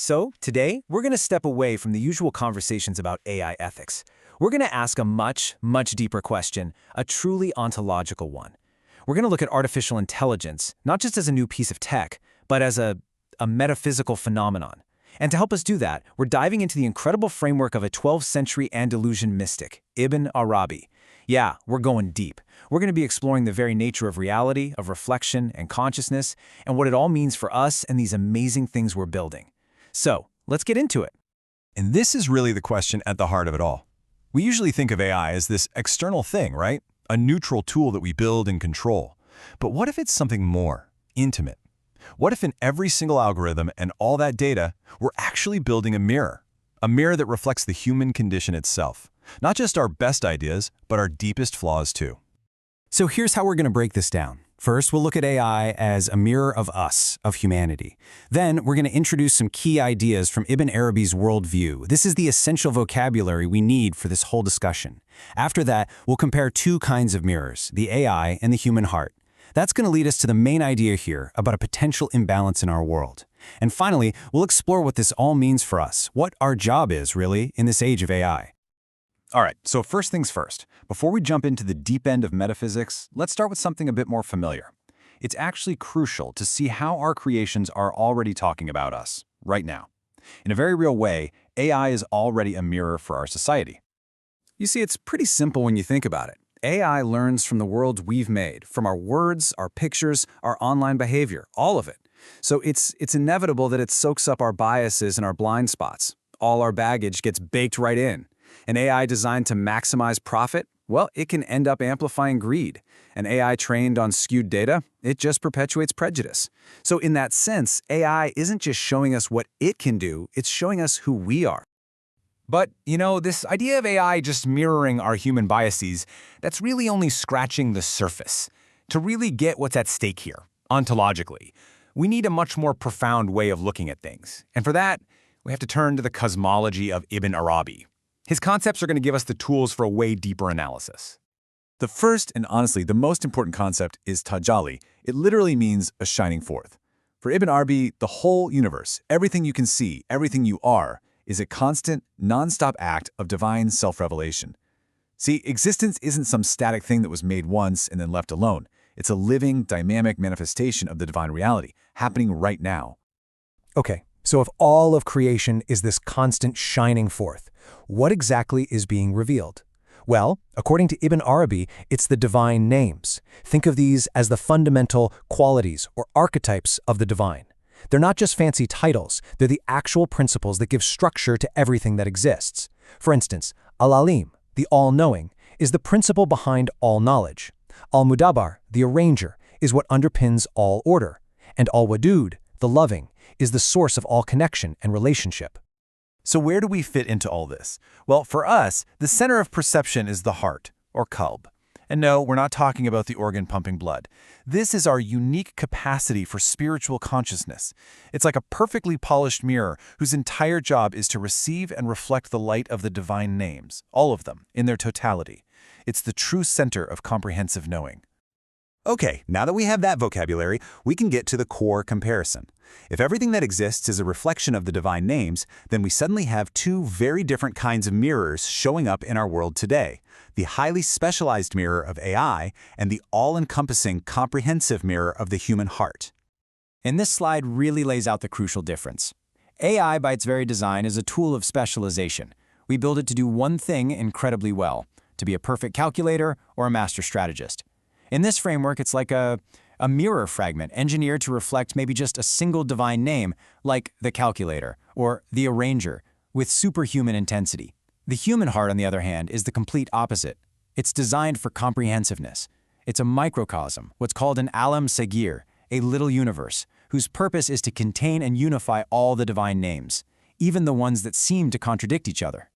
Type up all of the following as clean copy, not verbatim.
So, today, we're going to step away from the usual conversations about AI ethics. We're going to ask a much deeper question, a truly ontological one. We're going to look at artificial intelligence, not just as a new piece of tech, but as a metaphysical phenomenon. And to help us do that, we're diving into the incredible framework of a 12th century Andalusian mystic, Ibn Arabi. Yeah, we're going deep. We're going to be exploring the very nature of reality, of reflection and consciousness, and what it all means for us and these amazing things we're building. So, let's get into it. And this is really the question at the heart of it all. We usually think of AI as this external thing, right? A neutral tool that we build and control. But what if it's something more intimate? What if in every single algorithm and all that data, we're actually building a mirror that reflects the human condition itself? Not just our best ideas, but our deepest flaws too. So here's how we're going to break this down. First, we'll look at AI as a mirror of us, of humanity. Then, we're going to introduce some key ideas from Ibn Arabi's worldview. This is the essential vocabulary we need for this whole discussion. After that, we'll compare two kinds of mirrors, the AI and the human heart. That's going to lead us to the main idea here about a potential imbalance in our world. And finally, we'll explore what this all means for us, what our job is, really, in this age of AI. All right, so first things first. Before we jump into the deep end of metaphysics, let's start with something a bit more familiar. It's actually crucial to see how our creations are already talking about us, right now. In a very real way, AI is already a mirror for our society. You see, it's pretty simple when you think about it. AI learns from the world we've made, from our words, our pictures, our online behavior, all of it. So it's inevitable that it soaks up our biases and our blind spots. All our baggage gets baked right in. An AI designed to maximize profit, well, it can end up amplifying greed. An AI trained on skewed data, it just perpetuates prejudice. So in that sense, AI isn't just showing us what it can do, it's showing us who we are. But, this idea of AI just mirroring our human biases, that's really only scratching the surface. To really get what's at stake here, ontologically, we need a much more profound way of looking at things. And for that, we have to turn to the cosmology of Ibn Arabi. His concepts are going to give us the tools for a way deeper analysis. The first and honestly the most important concept is tajalli. It literally means a shining forth. For Ibn Arabi, the whole universe, everything you can see, everything you are, is a constant, non-stop act of divine self-revelation. See, existence isn't some static thing that was made once and then left alone. It's a living, dynamic manifestation of the divine reality, happening right now. Okay, so if all of creation is this constant shining forth, what exactly is being revealed? Well, according to Ibn Arabi, it's the divine names. Think of these as the fundamental qualities or archetypes of the divine. They're not just fancy titles, they're the actual principles that give structure to everything that exists. For instance, Al-ʿAlīm, the all-knowing, is the principle behind all knowledge. Al-Mudabbir, the arranger, is what underpins all order. And Al-Wadūd, the loving, is the source of all connection and relationship. So where do we fit into all this? Well, for us, the center of perception is the heart, or Qalb. And no, we're not talking about the organ pumping blood. This is our unique capacity for spiritual consciousness. It's like a perfectly polished mirror whose entire job is to receive and reflect the light of the divine names, all of them, in their totality. It's the true center of comprehensive knowing. Okay, now that we have that vocabulary, we can get to the core comparison. If everything that exists is a reflection of the divine names, then we suddenly have two very different kinds of mirrors showing up in our world today. The highly specialized mirror of AI and the all-encompassing comprehensive mirror of the human heart. And this slide really lays out the crucial difference. AI, by its very design, is a tool of specialization. We build it to do one thing incredibly well, to be a perfect calculator or a master strategist. In this framework, it's like a mirror fragment engineered to reflect maybe just a single divine name, like the calculator or the arranger, with superhuman intensity. The human heart, on the other hand, is the complete opposite. It's designed for comprehensiveness. It's a microcosm, what's called an alam sagir, a little universe, whose purpose is to contain and unify all the divine names, even the ones that seem to contradict each other.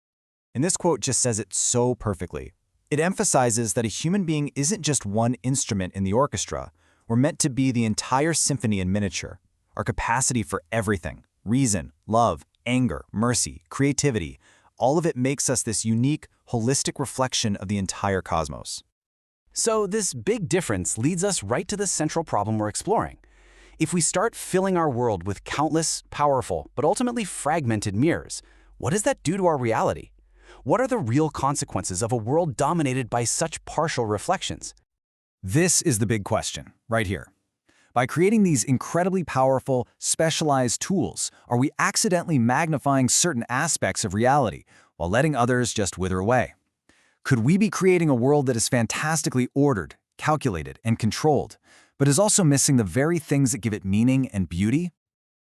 And this quote just says it so perfectly. It emphasizes that a human being isn't just one instrument in the orchestra. We're meant to be the entire symphony in miniature. Our capacity for everything, reason, love, anger, mercy, creativity, all of it makes us this unique, holistic reflection of the entire cosmos. So this big difference leads us right to the central problem we're exploring. If we start filling our world with countless, powerful, but ultimately fragmented mirrors, what does that do to our reality? What are the real consequences of a world dominated by such partial reflections? This is the big question, right here. By creating these incredibly powerful, specialized tools, are we accidentally magnifying certain aspects of reality while letting others just wither away? Could we be creating a world that is fantastically ordered, calculated, and controlled, but is also missing the very things that give it meaning and beauty?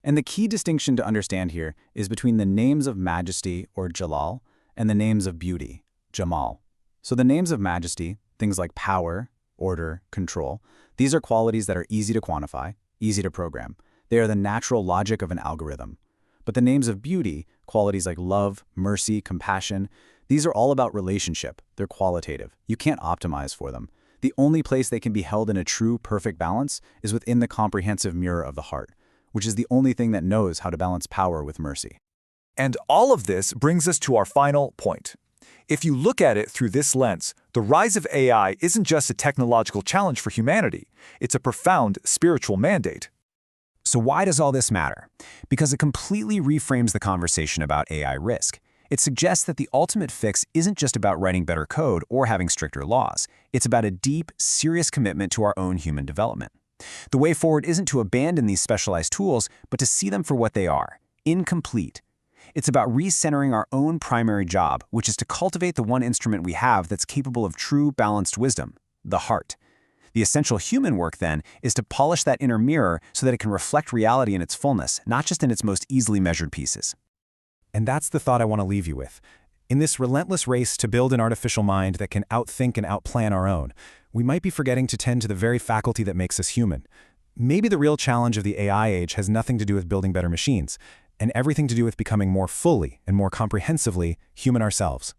And the key distinction to understand here is between the names of Majesty, or Jalāl, and the names of beauty, Jamāl. So the names of Majesty, things like power, order, control, these are qualities that are easy to quantify, easy to program. They are the natural logic of an algorithm. But the names of beauty, qualities like love, mercy, compassion, these are all about relationship. They're qualitative. You can't optimize for them. The only place they can be held in a true, perfect balance is within the comprehensive mirror of the heart, which is the only thing that knows how to balance power with mercy. And all of this brings us to our final point. If you look at it through this lens, the rise of AI isn't just a technological challenge for humanity. It's a profound spiritual mandate. So why does all this matter? Because it completely reframes the conversation about AI risk. It suggests that the ultimate fix isn't just about writing better code or having stricter laws. It's about a deep, serious commitment to our own human development. The way forward isn't to abandon these specialized tools, but to see them for what they are, incomplete. It's about recentering our own primary job, which is to cultivate the one instrument we have that's capable of true, balanced wisdom, the heart. The essential human work, then, is to polish that inner mirror so that it can reflect reality in its fullness, not just in its most easily measured pieces. And that's the thought I want to leave you with. In this relentless race to build an artificial mind that can outthink and outplan our own, we might be forgetting to tend to the very faculty that makes us human. Maybe the real challenge of the AI age has nothing to do with building better machines, and everything to do with becoming more fully and more comprehensively human ourselves.